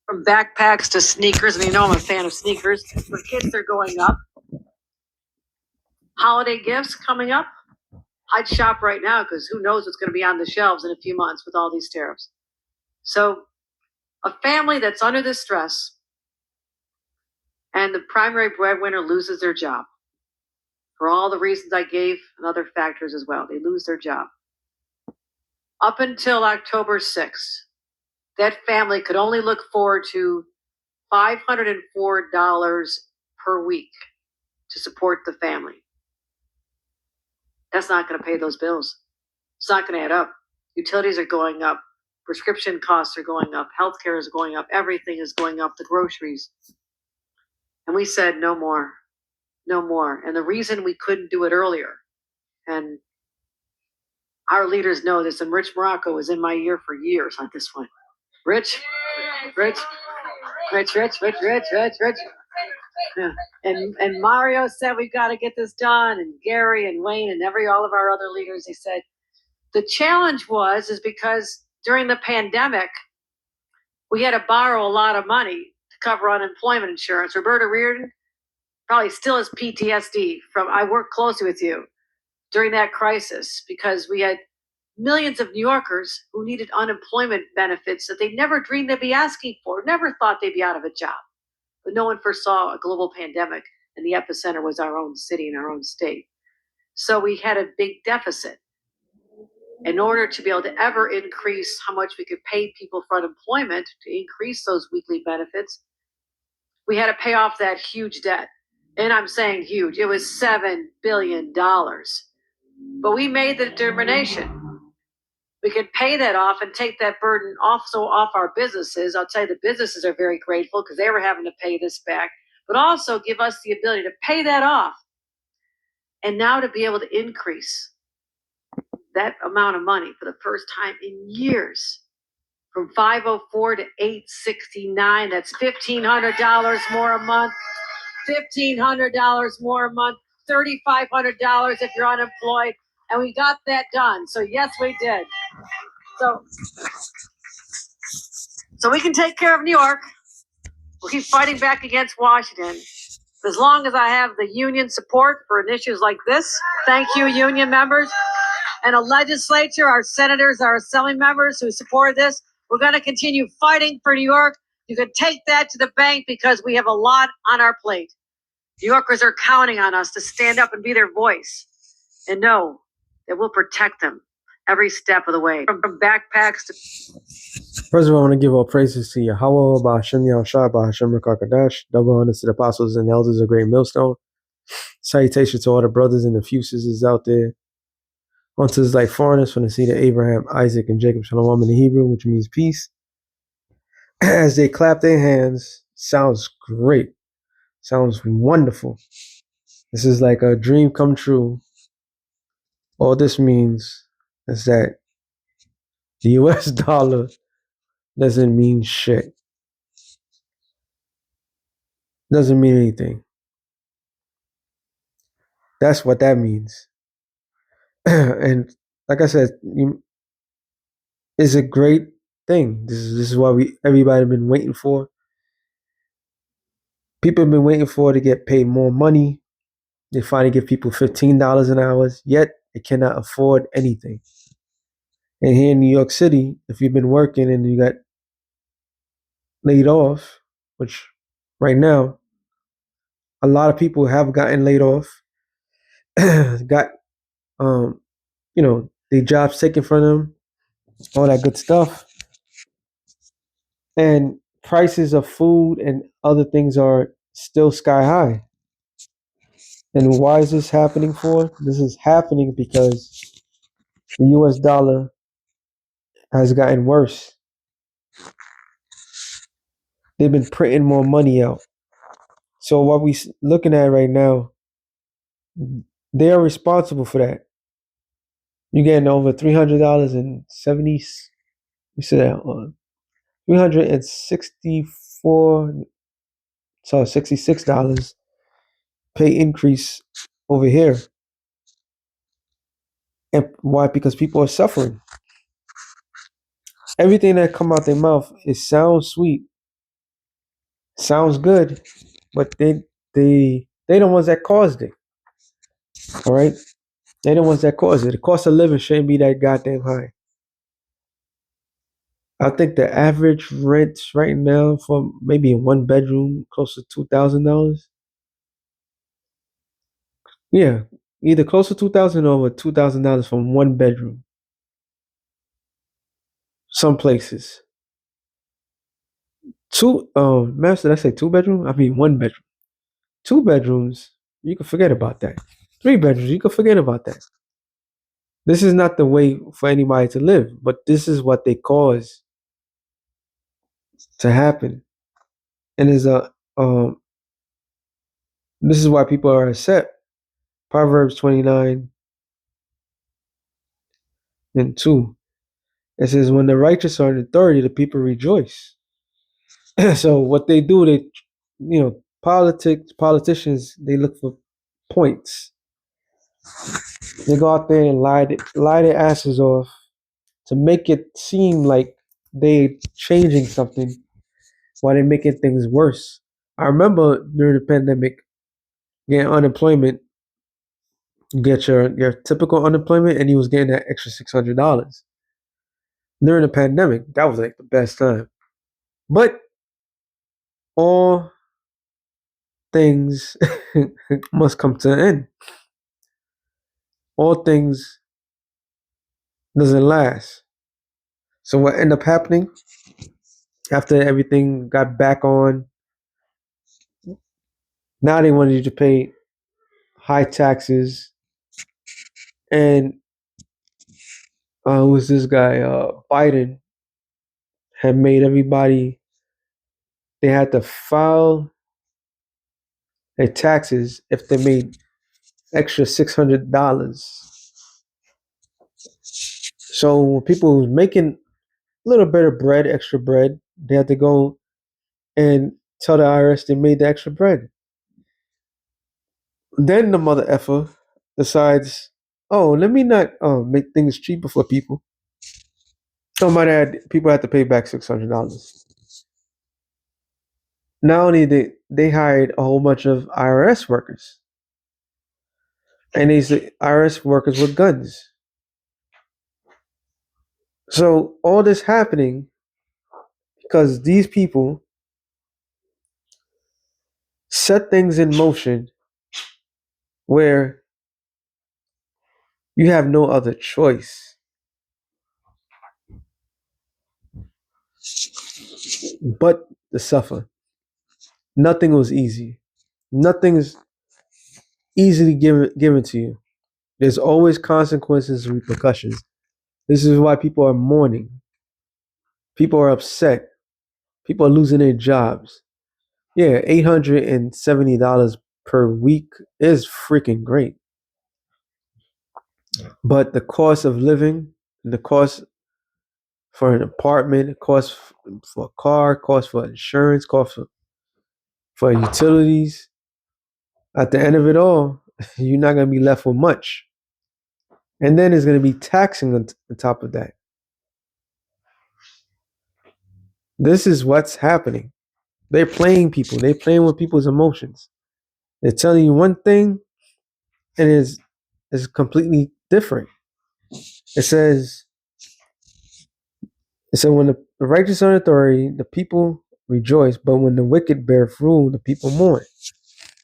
From backpacks to sneakers, and you know I'm a fan of sneakers. For kids, they're going up. Holiday gifts coming up. I'd shop right now because who knows what's going to be on the shelves in a few months with all these tariffs. So a family that's under this stress and the primary breadwinner loses their job for all the reasons I gave and other factors as well. They lose their job. Up until October 6th, that family could only look forward to $504 per week to support the family. That's not going to pay those bills. It's not going to add up. Utilities are going up. Prescription costs are going up. Healthcare is going up. Everything is going up. The groceries. And we said, no more. No more. And the reason we couldn't do it earlier, and our leaders know this, and Rich Morocco was in my ear for years on this one. Rich. Yeah. And Mario said, we've got to get this done. And Gary and Wayne and all of our other leaders, they said, the challenge is because during the pandemic, we had to borrow a lot of money to cover unemployment insurance. Roberta Reardon probably still has PTSD from, I worked closely with you during that crisis because we had millions of New Yorkers who needed unemployment benefits that they never dreamed they'd be asking for, never thought they'd be out of a job. But no one foresaw a global pandemic, and the epicenter was our own city and our own state. So we had a big deficit. In order to be able to ever increase how much we could pay people for unemployment, to increase those weekly benefits, we had to pay off that huge debt. And I'm saying huge. It was $7 billion. But we made the determination. We could pay that off and take that burden also off our businesses. I'll tell you, the businesses are very grateful because they were having to pay this back, but also give us the ability to pay that off. And now to be able to increase that amount of money for the first time in years from $504 to $869. That's $1,500 more a month. $1,500 more a month. $3,500 if you're unemployed. And we got that done. So yes, we did. So we can take care of New York. We'll keep fighting back against Washington. As long as I have the union support for issues like this, thank you, union members, and a legislature, our senators, our assembly members who support this, we're going to continue fighting for New York. You can take that to the bank because we have a lot on our plate. New Yorkers are counting on us to stand up and be their voice and know that we'll protect them every step of the way. From backpacks to... First of all, I want to give all praises to Yahweh, Ba'ashem Yahushua, Ba'ashem Rakakadash, double honors to the apostles and elders of Great Millstone. Salutation to all the brothers and the fuses out there. Unto us like foreigners from the seed of Abraham, Isaac, and Jacob, Shalom in the Hebrew, which means peace. As they clap their hands, sounds great. Sounds wonderful. This is like a dream come true. All this means is that the US dollar doesn't mean shit. Doesn't mean anything. That's what that means. And like I said, it's a great thing. This is what everybody been waiting for. People have been waiting for to get paid more money. They finally give people $15 an hour, yet they cannot afford anything. And here in New York City, if you've been working and you got laid off, which right now, a lot of people have gotten laid off, got, their jobs taken from them, all that good stuff. And prices of food and other things are still sky high. And why is this happening for? This is happening because the US dollar has gotten worse. They've been printing more money out. So what we looking at right now, they're responsible for that. You're getting over $300.70. We said that on $364. So $66 pay increase over here. And why? Because people are suffering. Everything that come out their mouth, it sounds sweet, Sounds good, but they the ones that caused it. All right, they the ones that caused it. The cost of living shouldn't be that goddamn high. I think the average rent right now for maybe a one bedroom close to $2,000. Yeah, either close to 2,000 or $2,000 from one bedroom. Some places two. Master, did I say two bedroom? I mean one bedroom. Two bedrooms, you can forget about that. Three bedrooms, you can forget about that. This is not the way for anybody to live, but this is what they cause to happen, and is a this is why people are upset. Proverbs 29:2. It says, "When the righteous are in authority, the people rejoice." So what they do, politicians, they look for points. They go out there and lie their asses off to make it seem like they changing something while they're making things worse. I remember during the pandemic, getting unemployment, you get your typical unemployment, and he was getting that extra $600 during the pandemic. That was like the best time. But all things must come to an end. All things doesn't last. So what ended up happening after everything got back on? Now they wanted you to pay high taxes, and who was this guy? Biden had made everybody, they had to file their taxes if they made extra $600. So when people was making a little bit of bread, extra bread, they had to go and tell the IRS they made the extra bread. Then the mother effer decides, oh, let me not make things cheaper for people. People had to pay back $600. Not only they hired a whole bunch of IRS workers, and these IRS workers with guns. So all this happening because these people set things in motion where you have no other choice but to suffer. Nothing was easy. Nothing's easily given to you. There's always consequences and repercussions. This is why people are mourning. People are upset. People are losing their jobs. Yeah, $870 per week is freaking great. But the cost of living, the cost for an apartment, cost for a car, cost for insurance, cost for utilities, at the end of it all, you're not going to be left with much. And then it's going to be taxing on top of that. This is what's happening. They're playing people. They're playing with people's emotions. They're telling you one thing, and it's completely different. It says, when the righteous are in authority, the people rejoice, but when the wicked bear rule, the people mourn.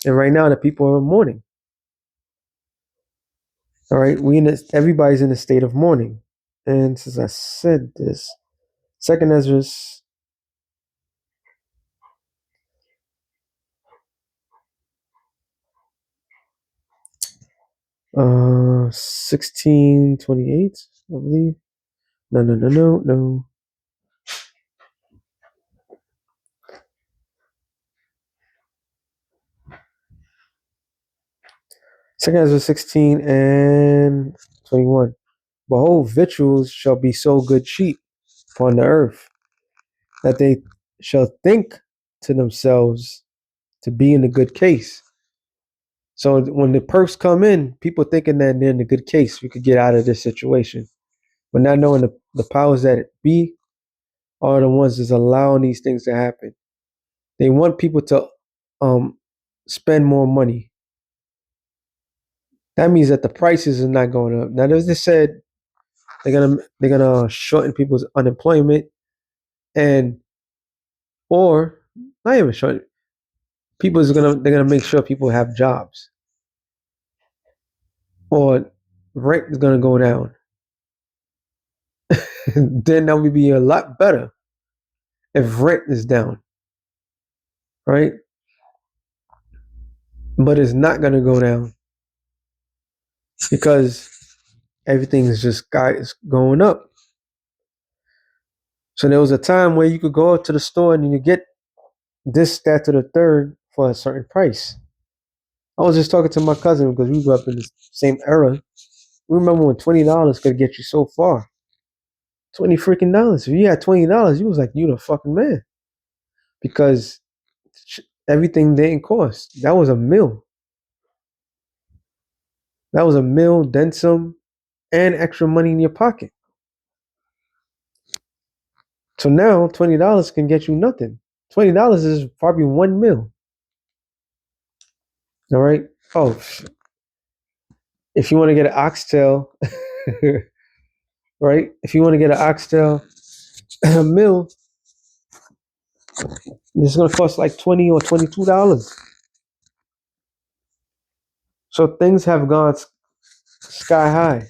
And right now, the people are mourning. All right, everybody's in a state of mourning. And since I said this, Second Ezra 16:28, I believe. No. Second Ezra 16:21. Behold, victuals shall be so good cheap upon the earth, that they shall think to themselves to be in a good case. So when the perks come in, people thinking that they're in a good case, we could get out of this situation. But not knowing the powers that be are the ones that's allowing these things to happen. They want people to spend more money. That means that the prices are not going up. Now, as they said, they're gonna shorten people's unemployment and or not even shorten. They're gonna make sure people have jobs or rent is gonna go down. Then that would be a lot better if rent is down, right? But it's not gonna go down because everything is just is going up. So there was a time where you could go to the store and you get this, that, to the third for a certain price. I was just talking to my cousin because we grew up in the same era. We remember when $20 could get you so far. $20 freaking. If you had $20, you was like you the fucking man because everything didn't cost. That was a meal. That was a meal, then some, and extra money in your pocket. So now $20 can get you nothing. $20 is probably one meal. All right. Oh, if you want to get an oxtail, right? If you want to get an oxtail meal, it's gonna cost like $20 or $22. So things have gone sky high.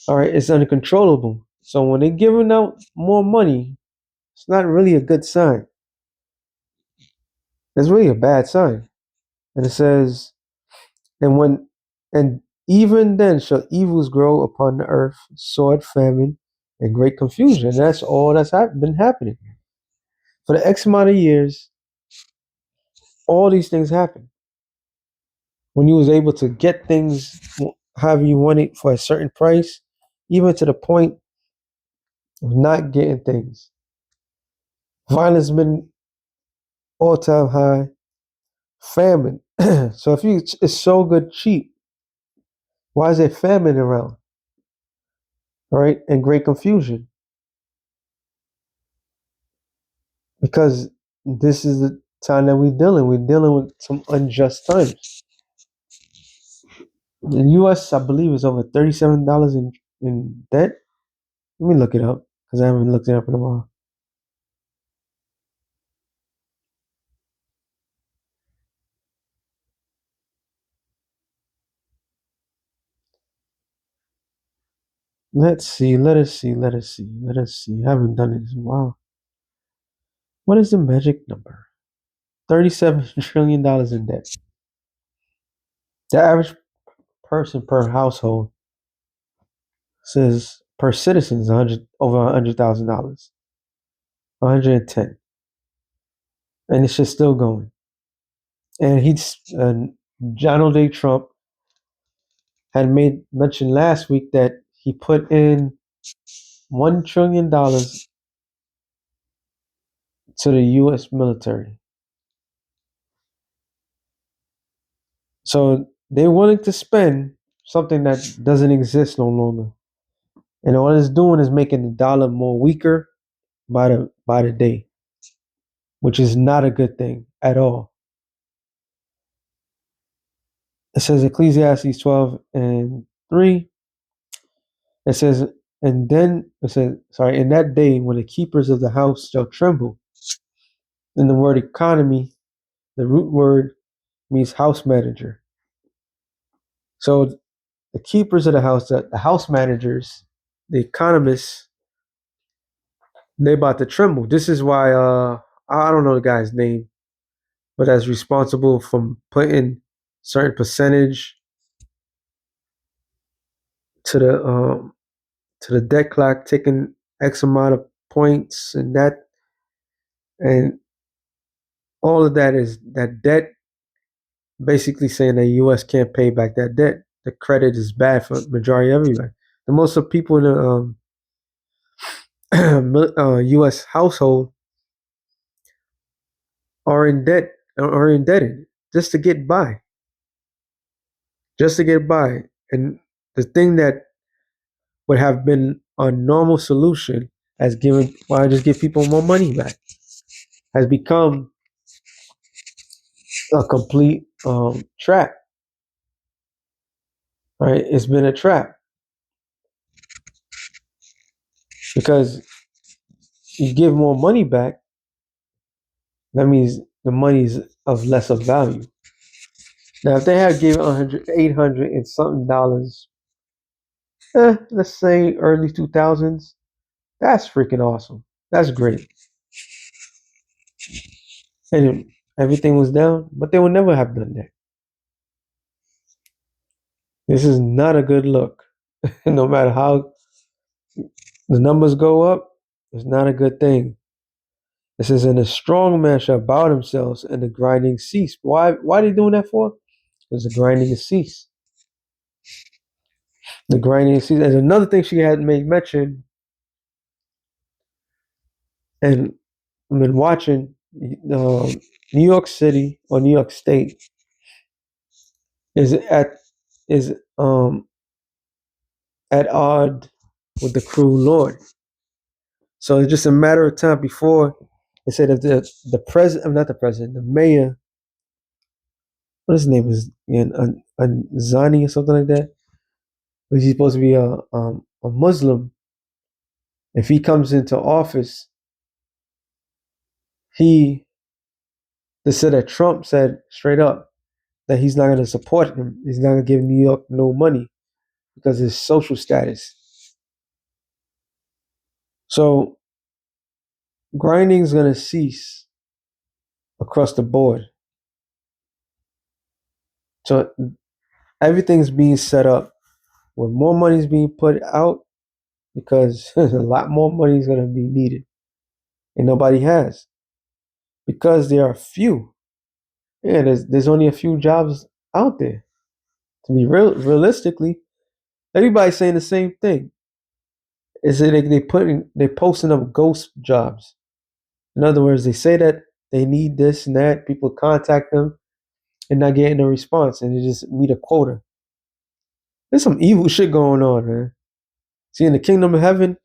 All right, it's uncontrollable. So when they're giving out more money, it's not really a good sign. It's really a bad sign. And it says, and even then shall evils grow upon the earth, sword, famine, and great confusion. And that's all that's been happening. For the X amount of years, all these things happen. When you was able to get things however you want it for a certain price, even to the point of not getting things. Violence has been all-time high. Famine. So if it's so good cheap, why is there famine around? All right, and great confusion because this is the time that we're dealing. We're dealing with some unjust times. The U.S. I believe is over $37 in debt. Let me look it up because I haven't looked it up in a while. Let's see. Let us see. Let us see. Let us see. I haven't done it in a while. What is the magic number? $37 trillion in debt. The average person per household says per citizen is over $100,000. 110, and it's just still going. And Donald J. Trump had made mention last week that he put in $1 trillion to the U.S. military. So they're willing to spend something that doesn't exist no longer, and all it's doing is making the dollar more weaker by the day, which is not a good thing at all. It says Ecclesiastes 12:3. It says, and then it says, sorry, in that day when the keepers of the house shall tremble. In the word economy, the root word means house manager. So the keepers of the house, the house managers, the economists, they about to tremble. This is why I don't know the guy's name, but that's responsible from putting certain percentage to the debt clock, taking X amount of points and all of that is that debt, basically saying that the U.S. can't pay back that debt. The credit is bad for the majority of everybody. The most of people in the U.S. household are in debt, are indebted just to get by, just to get by. And the thing that would have been a normal solution has given, why just give people more money back? has become a complete trap. Right? It's been a trap because you give more money back, that means the money is of less of value. Now, if they had given 100, 800 and something dollars, let's say early 2000s, that's freaking awesome. That's great. And everything was down, but they would never have done that. This is not a good look. No matter how the numbers go up, it's not a good thing. It says, and a strong man shall bow themselves and the grinding cease. Why are they doing that for? Because the grinding is cease. The grinding is cease. And another thing she had made mention, and I've been watching New York City or New York State is is um at odd with the cruel Lord. So it's just a matter of time before they said if the president, not the president, the mayor, what his name is again, Zani or something like that. But he's supposed to be a Muslim. If he comes into office, they said that Trump said straight up that he's not going to support him. He's not going to give New York no money because of his social status. So grinding is going to cease across the board. So everything's being set up where more money is being put out because a lot more money is going to be needed, and nobody has because there are few. Yeah, there's only a few jobs out there. To be realistically, everybody's saying the same thing. Is that they posting up ghost jobs. In other words, they say that they need this and that. People contact them and not getting a response, and they just meet a quota. There's some evil shit going on, man. See, in the kingdom of heaven,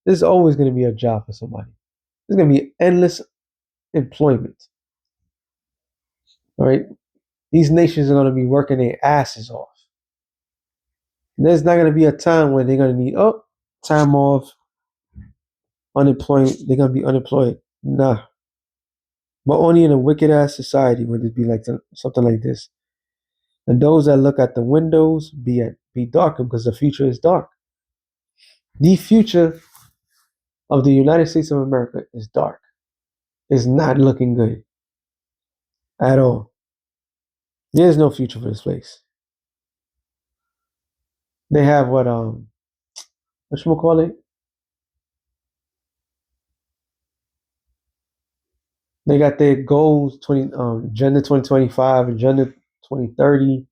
there's always going to be a job for somebody. There's going to be endless employment. All right, these nations are going to be working their asses off. There's not going to be a time when they're going to need time off, unemployment. They're going to be unemployed. Nah, but only in a wicked ass society would it be like something like this. And those that look at the windows be darkened because the future is dark. The future of the United States of America is dark. It's not looking good at all. There's no future for this place. They have what you call it? They got their goals 2025, Agenda 2030.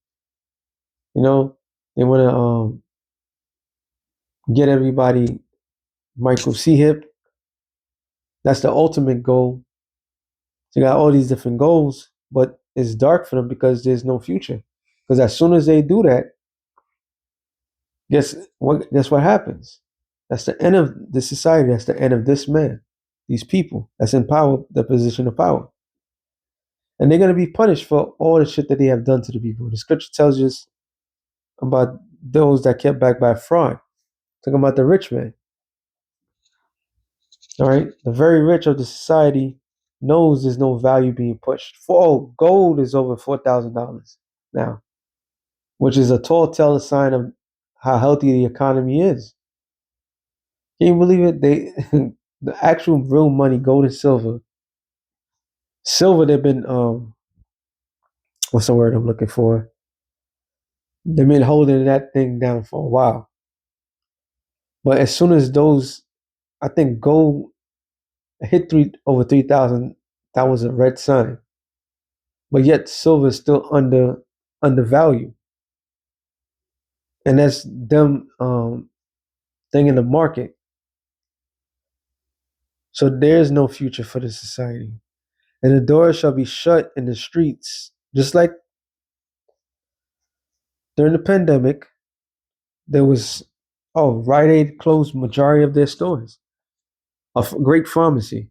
You know, they want to get everybody micro C hip. That's the ultimate goal. So you got all these different goals, but it's dark for them because there's no future. Because as soon as they do that, guess what happens? That's the end of the society. That's the end of this man, these people that's in power, the position of power. And they're going to be punished for all the shit that they have done to the people. The scripture tells us about those that kept back by fraud. Talking about the rich man. All right. The very rich of the society knows there's no value being pushed. Gold is over $4,000 now, which is a tall tale sign of how healthy the economy is. Can you believe it? The actual real money, gold and silver. Silver, they've been what's the word I'm looking for? They've been holding that thing down for a while. But as soon as I think gold hit over 3,000, that was a red sign. But yet silver is still undervalued, and that's them thing in the market. So there's no future for the society, and the doors shall be shut in the streets, just like during the pandemic. There was Rite Aid closed majority of their stores, a great pharmacy.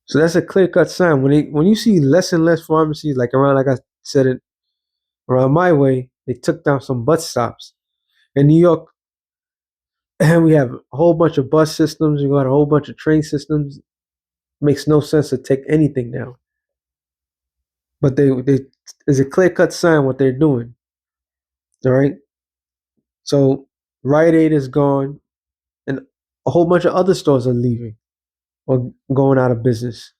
So that's a clear cut sign. When you see less and less pharmacies, like around, like I said it, around my way, they took down some bus stops. In New York, and we have a whole bunch of bus systems, we got a whole bunch of train systems. Makes no sense to take anything down. But they is a clear cut sign what they're doing. All right. So Rite Aid is gone, and a whole bunch of other stores are leaving or going out of business.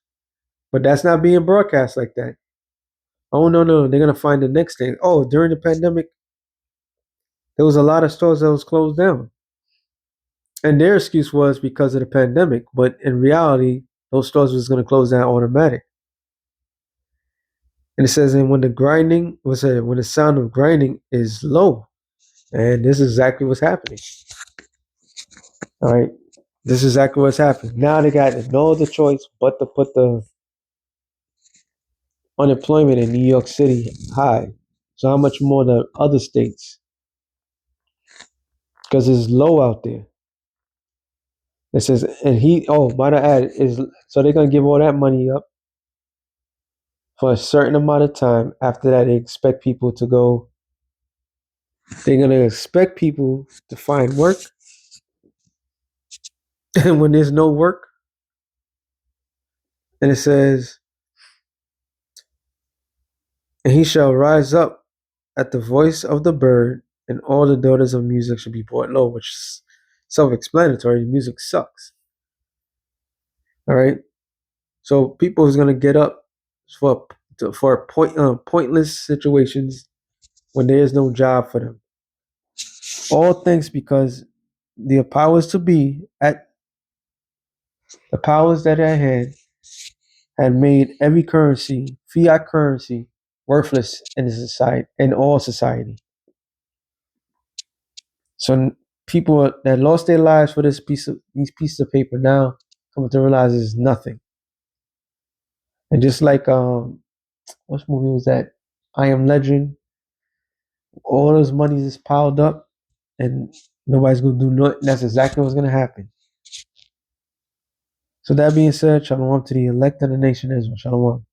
But that's not being broadcast like that. Oh no, no, they're gonna find the next thing. Oh, during the pandemic, there was a lot of stores that was closed down. And their excuse was because of the pandemic. But in reality, those stores was gonna close down automatic. And it says, and when the grinding was when the sound of grinding is low. And this is exactly what's happening. All right. This is exactly what's happening. Now they got no other choice but to put the unemployment in New York City high. So how much more the other states? Because it's low out there. It says, and might I add, is so they're gonna give all that money up for a certain amount of time. After that, they expect people to go. They're gonna expect people to find work, and when there's no work, and it says, and he shall rise up at the voice of the bird, and all the daughters of music should be brought low, which is self-explanatory. Music sucks. All right. So people is gonna get up for pointless situations when there is no job for them. All thanks because the powers to be at the powers that are at hand had made every currency, fiat currency, worthless in the society, in all society. So people that lost their lives for these pieces of paper now coming to realize it's nothing. And just like what movie was that? I Am Legend. All those monies is piled up, and nobody's gonna do nothing. That's exactly what's gonna happen. So that being said, shalom to the elect of the nation Israel. Shalom.